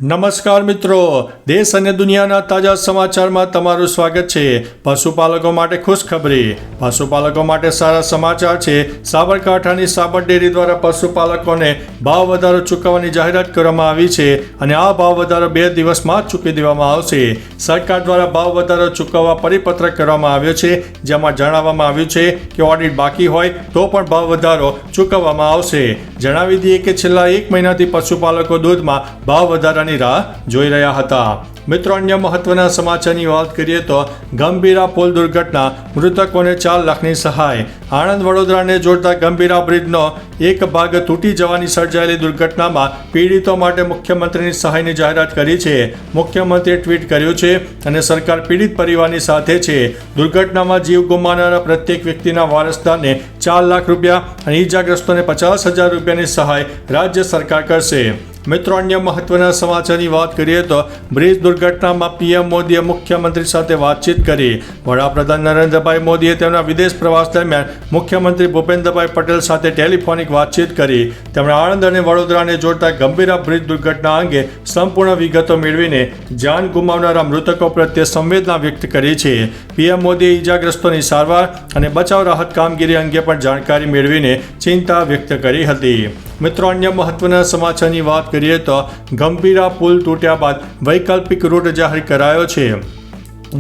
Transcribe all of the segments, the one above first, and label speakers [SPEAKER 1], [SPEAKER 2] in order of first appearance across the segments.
[SPEAKER 1] નમસ્કાર મિત્રો, દેશ અને દુનિયાના તાજા સમાચારમાં તમારું સ્વાગત છે। પશુપાલકો માટે ખુશખબરી। પશુપાલકો માટે સારા સમાચાર છે। સાબરકાંઠાની સાબર ડેરી દ્વારા પશુપાલકોને ભાવ વધારો ચૂકવવાની જાહેરાત કરવામાં આવી છે અને આ ભાવ વધારો 2 દિવસમાં જ ચૂકવી દેવામાં આવશે। સરકાર દ્વારા ભાવ વધારો ચૂકવવા પરિપત્ર કરવામાં આવ્યો છે, જેમાં જણાવવામાં આવ્યું છે કે ઓડિટ બાકી હોય તો પણ ભાવ વધારો ચૂકવવામાં આવશે। જણાવી દઈએ કે છેલ્લા 1 મહિનાથી પશુપાલકો દૂધમાં ભાવ વધારાની રાહ જોઈ રહ્યા હતા। મિત્રો, અન્ય મહત્વના સમાચારની વાત કરીએ તો ગંભીરા પુલ દુર્ઘટના, મૃતકોને 4 લાખની સહાય। આણંદ વડોદરાને જોડતા ગંભીરા બ્રિજનો એક ભાગ તૂટી જવાની સર્જાયેલી દુર્ઘટનામાં પીડિતો માટે મુખ્યમંત્રીની સહાયની જાહેરાત કરી છે। મુખ્યમંત્રીએ ટ્વીટ કર્યું છે અને સરકાર પીડિત પરિવારની સાથે છે। દુર્ઘટનામાં જીવ ગુમાવનારા પ્રત્યેક વ્યક્તિના વારસદારને 4 લાખ રૂપિયા અને ઈજાગ્રસ્તોને 50,000 રૂપિયાની સહાય રાજ્ય સરકાર કરશે। મિત્રો, અન્ય મહત્વના સમાચારની વાત કરીએ તો બ્રિજ દુર્ઘટનામાં પીએમ મોદીએ મુખ્યમંત્રી સાથે વાતચીત કરી। વડાપ્રધાન નરેન્દ્રભાઈ મોદીએ તેમના વિદેશ પ્રવાસ દરમિયાન મુખ્યમંત્રી ભૂપેન્દ્રભાઈ પટેલ સાથે ટેલિફોનિક વાતચીત કરી। તેમણે આણંદ અને વડોદરાને જોડતા ગંભીરા બ્રિજ દુર્ઘટના અંગે સંપૂર્ણ વિગતો મેળવીને જાન ગુમાવનારા મૃતકો પ્રત્યે સંવેદના વ્યક્ત કરી છે। પીએમ મોદીએ ઈજાગ્રસ્તોની સારવાર અને બચાવ રાહત કામગીરી અંગે પણ જાણકારી મેળવીને ચિંતા વ્યક્ત કરી હતી। મિત્રો, અન્ય મહત્વના સમાચારની વાત કરીએ તો ગંભીરા પુલ તૂટ્યા બાદ વૈકલ્પિક રૂટ જાહેર કરાયો છે।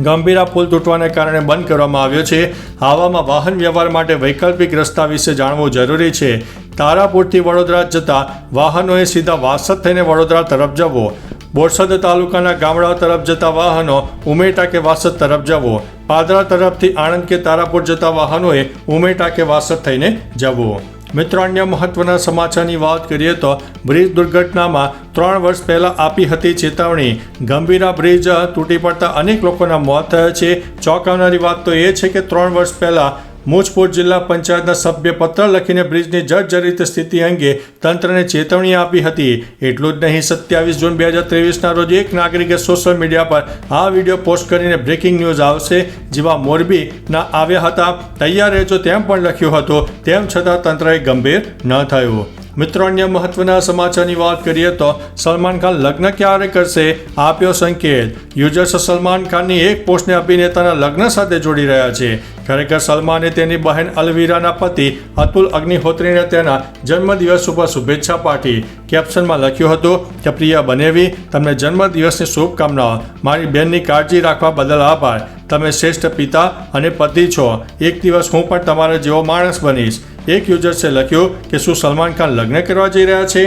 [SPEAKER 1] ગંભીરા પુલ તૂટવાને કારણે બંધ કરવામાં આવ્યો છે। આવામાં વાહન વ્યવહાર માટે વૈકલ્પિક રસ્તા વિશે જાણવું જરૂરી છે। તારાપુરથી વડોદરા જતા વાહનોએ સીધા વાસદ થઈને વડોદરા તરફ જવું। બોરસદ તાલુકાના ગામડાઓ તરફ જતા વાહનો ઉમેટા કે વાસદ તરફ જવું। પાદરા તરફથી આણંદ કે તારાપુર જતા વાહનોએ ઉમેટા કે વાસદ થઈને જવું। મિત્રો, અન્ય મહત્વના સમાચારની વાત કરીએ તો બ્રિજ દુર્ઘટનામાં 3 વર્ષ પહેલા આપી હતી ચેતવણી। ગંભીરા બ્રિજ તૂટી પડતા અનેક લોકોના મોત થયા છે। ચોંકાવનારી વાત તો એ છે કે 3 વર્ષ પહેલા મુજપુર જિલ્લા પંચાયતના સભ્ય પત્ર લખીને બ્રિજની જર્જરિત સ્થિતિ અંગે તંત્રને ચેતવણી આપી હતી। એટલું જ નહીં, 27 જૂન 2023ના રોજ એક નાગરિકે સોશિયલ મીડિયા પર આ વિડીયો પોસ્ટ કરીને બ્રેકિંગ ન્યૂઝ આવશે જેવા મોરબીના આવ્યા હતા, તૈયાર રહેજો તેમ પણ લખ્યું હતું, તેમ છતાં તંત્રએ ગંભીર ન થયું। મિત્રો, અન્ય મહત્વના સમાચારની વાત કરીએ તો સલમાન ખાન લગ્ન ક્યારે કરશે, આપ્યો સંકેત। યુઝર્સ સલમાન ખાનની એક પોસ્ટને અભિનેતાના લગ્ન સાથે જોડી રહ્યા છે। ખરેખર સલમાને તેની બહેન અલવીરાના પતિ અતુલ અગ્નિહોત્રીને તેના જન્મદિવસ ઉપર શુભેચ્છા પાઠવી। કેપ્શનમાં લખ્યું હતું કે પ્રિય બનેવી, તમને જન્મદિવસની શુભકામનાઓ। મારી બહેનની કાળજી રાખવા બદલ આભાર। તમે શ્રેષ્ઠ પિતા અને પતિ છો। એક દિવસ હું પણ તમારા જેવો માણસ બનીશ। એક યુઝર્સે લખ્યું કે શું સલમાન ખાન લગ્ન કરવા જઈ રહ્યા છે।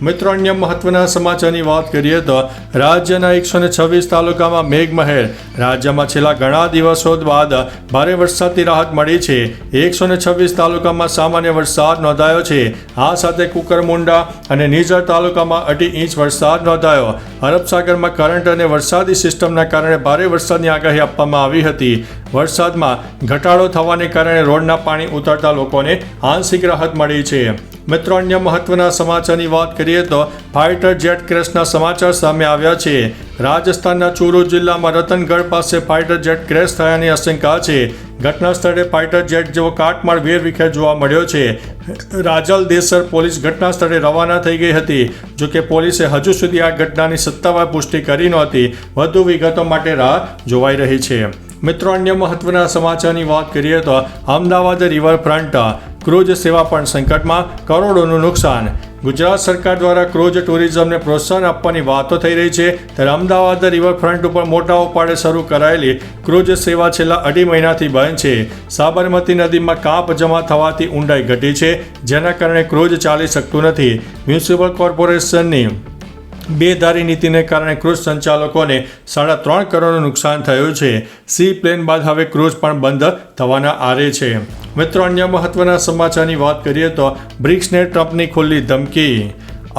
[SPEAKER 1] મિત્રો, અન્ય મહત્વના સમાચારની વાત કરીએ તો રાજ્યના 126 તાલુકામાં મેઘમહેર। રાજ્યમાં છેલ્લા ઘણા દિવસો બાદ ભારે વરસાદથી રાહત મળી છે। 126 તાલુકામાં સામાન્ય વરસાદ નોંધાયો છે। આ સાથે કુકરમુંડા અને નિઝર તાલુકામાં 2.5 ઇંચ વરસાદ નોંધાયો। અરબ સાગરમાં કરંટ અને વરસાદી સિસ્ટમના કારણે ભારે વરસાદની આગાહી આપવામાં આવી હતી। વરસાદમાં ઘટાડો થવાને કારણે રોડના પાણી ઉતરતા લોકોને આંશિક રાહત મળી છે। મિત્રો, અન્ય મહત્વના સમાચારની વાત કરીએ તો ફાઇટર જેટ ક્રેશના સમાચાર સામે આવ્યા છે। રાજસ્થાનના ચૂરુ જિલ્લામાં રતનગઢ પાસે ફાઇટર જેટ ક્રેશ થયાની આશંકા છે। ઘટના સ્થળે ફાઇટર જેટ જેવો કાટમાળ વેરવિખેર જોવા મળ્યો છે। રાજલ દેસર પોલીસ ઘટના સ્થળે રવાના થઈ ગઈ હતી, જોકે પોલીસે હજુ સુધી આ ઘટનાની સત્તાવાર પુષ્ટિ કરી નહોતી। વધુ વિગતો માટે રાહ જોવાઈ રહી છે। મિત્રો, અન્ય મહત્વના સમાચારની વાત કરીએ તો અમદાવાદ રિવરફ્રન્ટ ક્રૂઝ સેવા પણ સંકટમાં, કરોડોનું નુકસાન। ગુજરાત સરકાર દ્વારા ક્રૂઝ ટુરિઝમને પ્રોત્સાહન આપવાની વાતો થઈ રહી છે, ત્યારે અમદાવાદ રિવરફ્રન્ટ ઉપર મોટા ઉપાડે શરૂ કરાયેલી ક્રૂઝ સેવા છેલ્લા 2.5 મહિનાથી બંધ છે। સાબરમતી નદીમાં કાંપ જમા થવાથી ઊંડાઈ ઘટી છે, જેના કારણે ક્રૂઝ ચાલી શકતું નથી। મ્યુનિસિપલ કોર્પોરેશનની બેદારી નીતિને કારણે ક્રૂઝ સંચાલકોને 3.5 કરોડનું નુકસાન થયું છે। સી પ્લેન બાદ હવે ક્રૂઝ પણ બંધ થવાના આરે છે। મિત્રો, અન્ય મહત્વના સમાચારની વાત કરીએ તો બ્રિક્સને ટ્રમ્પની ખુલ્લી ધમકી।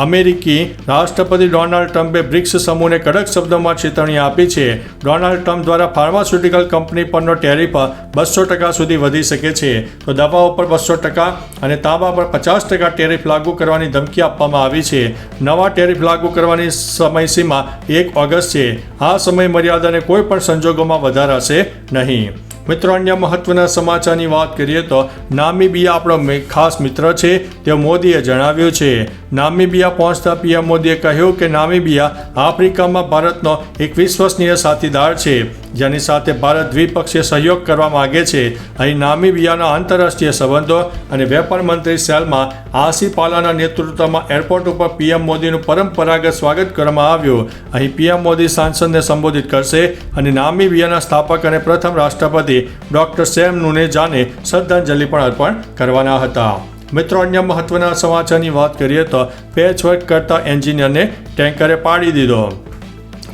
[SPEAKER 1] અમેરિકી રાષ્ટ્રપતિ ડોનાલ્ડ ટ્રમ્પે બ્રિક્સ સમૂહને કડક શબ્દોમાં ચેતવણી આપી છે। ડોનાલ્ડ ટ્રમ્પ દ્વારા ફાર્માસ્યુટિકલ કંપની પરનો ટેરિફ 200% સુધી વધી શકે છે, તો દવાઓ પર 200% અને તાંબા પર 50% ટેરિફ લાગુ કરવાની ધમકી આપવામાં આવી છે। નવા ટેરિફ લાગુ કરવાની સમયસીમા 1 ઓગસ્ટ છે। આ સમય મર્યાદાને કોઈ પણ સંજોગોમાં વધારાશે નહીં। મિત્રો, અન્ય મહત્વના સમાચારની વાત કરીએ તો નામીબિયા આપણો ખાસ મિત્ર છે તેવું મોદીએ જણાવ્યું છે. નામીબિયા પહોંચતા પીએમ મોદીએ કહ્યું કે નામીબિયા આફ્રિકામાં ભારતનો એક વિશ્વસનીય સાથીદાર છે જેની સાથે ભારત દ્વિપક્ષીય સહયોગ કરવા માગે છે. અહીં નામીબિયાના આંતરરાષ્ટ્રીય સંબંધો અને વેપાર મંત્રી સેલ્મા આસીપાલાના નેતૃત્વમાં એરપોર્ટ ઉપર પીએમ મોદીનું પરંપરાગત સ્વાગત કરવામાં આવ્યું. અહીં પીએમ મોદી સાંસદને સંબોધિત કરશે અને નામીબિયાના સ્થાપક અને પ્રથમ રાષ્ટ્રપતિ ડોક્ટર સેમ નુનેજાને શ્રદ્ધાંજલિ પણ અર્પણ કરવાના હતા. મિત્રો, અન્ય મહત્વના સમાચારની વાત કરીએ તો પેચવર્ક કરતા એન્જિનિયરને ટેન્કરે પાડી દીધો.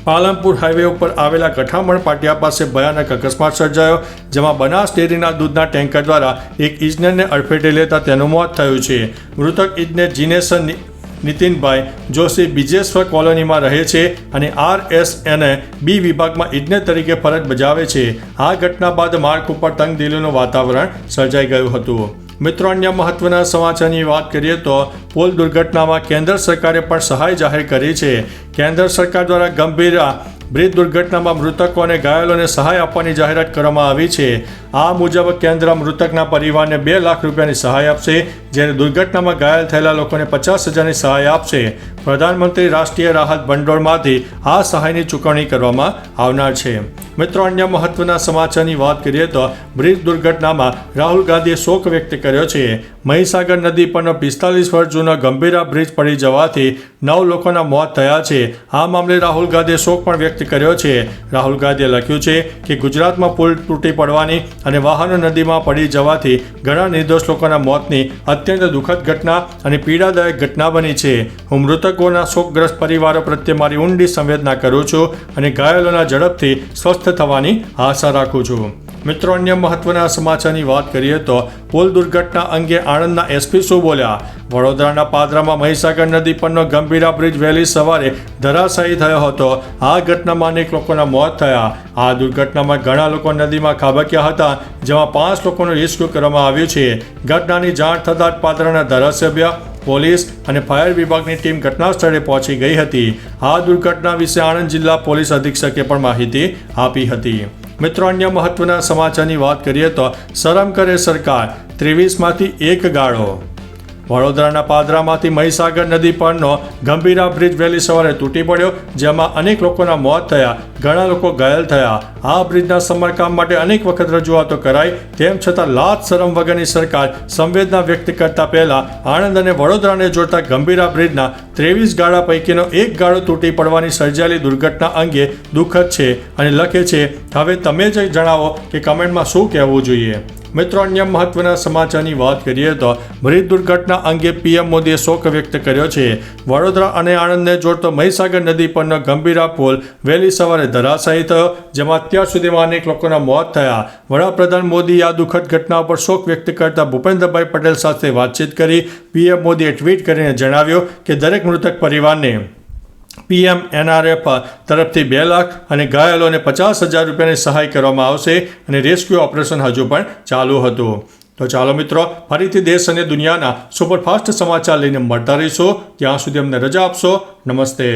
[SPEAKER 1] પાલનપુર હાઈવે ઉપર આવેલા ગઠામણ પાટિયા પાસે ભયાનક અકસ્માત સર્જાયો, જેમાં બનાસ ડેરીના દૂધના ટેન્કર દ્વારા એક ઇજનેરને અડફેટે લેતા તેનું મોત થયું છે. મૃતક ઇજનેર જીનેશ નીતિનભાઈ જોશી બિજેશ્વર કોલોનીમાં રહે છે અને RSN બી વિભાગમાં ઇજનેર તરીકે ફરજ બજાવે છે. આ ઘટના બાદ માર્ગ ઉપર તંગદિલીનું વાતાવરણ સર્જાઈ ગયું હતું. મિત્રો, અન્ય મહત્વના સમાચારની વાત કરીએ તો પુલ દુર્ઘટનામાં કેન્દ્ર સરકારે પણ સહાય જાહેર કરી છે. કેન્દ્ર સરકાર દ્વારા ગંભીર બ્રિજ દુર્ઘટનામાં મૃતકો અને ઘાયલોને સહાય આપવાની જાહેરાત કરવામાં આવી છે. આ મુજબ કેન્દ્ર મૃતકના પરિવારને 2 લાખ રૂપિયાની સહાય આપશે, જ્યારે દુર્ઘટનામાં ઘાયલ થયેલા લોકોને 50,000ની સહાય આપશે. પ્રધાનમંત્રી રાષ્ટ્રીય રાહત ભંડોળમાંથી આ સહાયની ચૂકવણી કરવામાં આવનાર છે. મિત્રો, અન્ય મહત્વના સમાચારની વાત કરીએ તો બ્રિજ દુર્ઘટનામાં રાહુલ ગાંધીએ શોક વ્યક્ત કર્યો છે. મહીસાગર નદી પરનો 45 વર્ષ જૂનો ગંભીરા બ્રિજ પડી જવાથી 9 લોકોના મોત થયા છે. આ મામલે રાહુલ ગાંધીએ શોક પણ વ્યક્ત કર્યો છે. રાહુલ ગાંધીએ લખ્યું છે કે ગુજરાતમાં પુલ તૂટી પડવાની અને વાહનો નદીમાં પડી જવાથી ઘણા નિર્દોષ લોકોના મોતની અત્યંત દુઃખદ ઘટના અને પીડાદાયક ઘટના બની છે. હું મૃતકોના શોકગ્રસ્ત પરિવારો પ્રત્યે મારી ઊંડી સંવેદના કરું છું અને ઘાયલોના ઝડપથી સ્વસ્થ થવાની આશા રાખું છું. મિત્રો, અન્ય મહત્વના સમાચારની વાત કરીએ તો પુલ દુર્ઘટના અંગે આણંદના એસપી શું બોલ્યા? વડોદરાના પાદરામાં મહીસાગર નદી પરનો ગંભીરા બ્રિજ વહેલી સવારે ધરાશાયી થયો હતો. આ ઘટનામાં અનેક લોકોના મોત થયા. આ દુર્ઘટનામાં ઘણા લોકો નદીમાં ખાબક્યા હતા, જેમાં 5 લોકોનું રેસ્ક્યુ કરવામાં આવ્યું છે. ઘટનાની જાણ થતાં જ પાદરાના ધારાસભ્ય, પોલીસ અને ફાયર વિભાગની ટીમ ઘટના સ્થળે પહોંચી ગઈ હતી. આ દુર્ઘટના વિશે આણંદ જિલ્લા પોલીસ અધિક્ષકે પણ માહિતી આપી હતી. મિત્રો, અન્ય મહત્વના સમાચારની વાત કરીએ તો શરમ કરે સરકાર, 23માંથી 1 ગાળો. વડોદરાના પાદરામાંથી મહીસાગર નદી પરનો ગંભીરા બ્રિજ વહેલી સવારે તૂટી પડ્યો, જેમાં અનેક લોકોના મોત થયા, ઘણા લોકો ઘાયલ થયા. આ બ્રિજના સમારકામ માટે અનેક વખત રજૂઆતો કરાઈ, તેમ છતાં લાજ શરમ વગરની સરકાર સંવેદના વ્યક્ત કરતા પહેલા આણંદ અને વડોદરાને જોડતા ગંભીરા બ્રિજના 23 ગાળા પૈકીનો 1 ગાળો તૂટી પડવાની સર્જાયેલી દુર્ઘટના અંગે દુઃખદ છે અને લખે છે, હવે તમે જ જણાવો કે કમેન્ટમાં શું કહેવું જોઈએ. મિત્રો, અન્ય મહત્વના સમાચારની વાત કરીએ તો બ્રિજ દુર્ઘટના અંગે પીએમ મોદીએ શોક વ્યક્ત કર્યો છે. વડોદરા અને આણંદને જોડતો મહીસાગર નદી પરનો ગંભીરા પુલ વહેલી સવારે ધરાશાયી થયો, જેમાં અત્યાર સુધીમાં અનેક લોકોના મોત થયા. વડાપ્રધાન મોદીએ આ દુઃખદ ઘટના પર શોક વ્યક્ત કરતા ભૂપેન્દ્રભાઈ પટેલ સાથે વાતચીત કરી. પીએમ મોદીએ ટ્વીટ કરીને જણાવ્યું કે દરેક મૃતક પરિવારને PMNRF તરફથી 2 લાખ અને ઘાયલોને 50,000 રૂપિયાની સહાય કરવામાં આવશે અને રેસ્ક્યુ ઓપરેશન હજુ પણ ચાલુ હતું. તો ચાલો મિત્રો, ફરીથી દેશ અને દુનિયાના સુપરફાસ્ટ સમાચાર લઈને મળતા રહીશું. ત્યાં સુધી અમને રજા આપશો. નમસ્તે.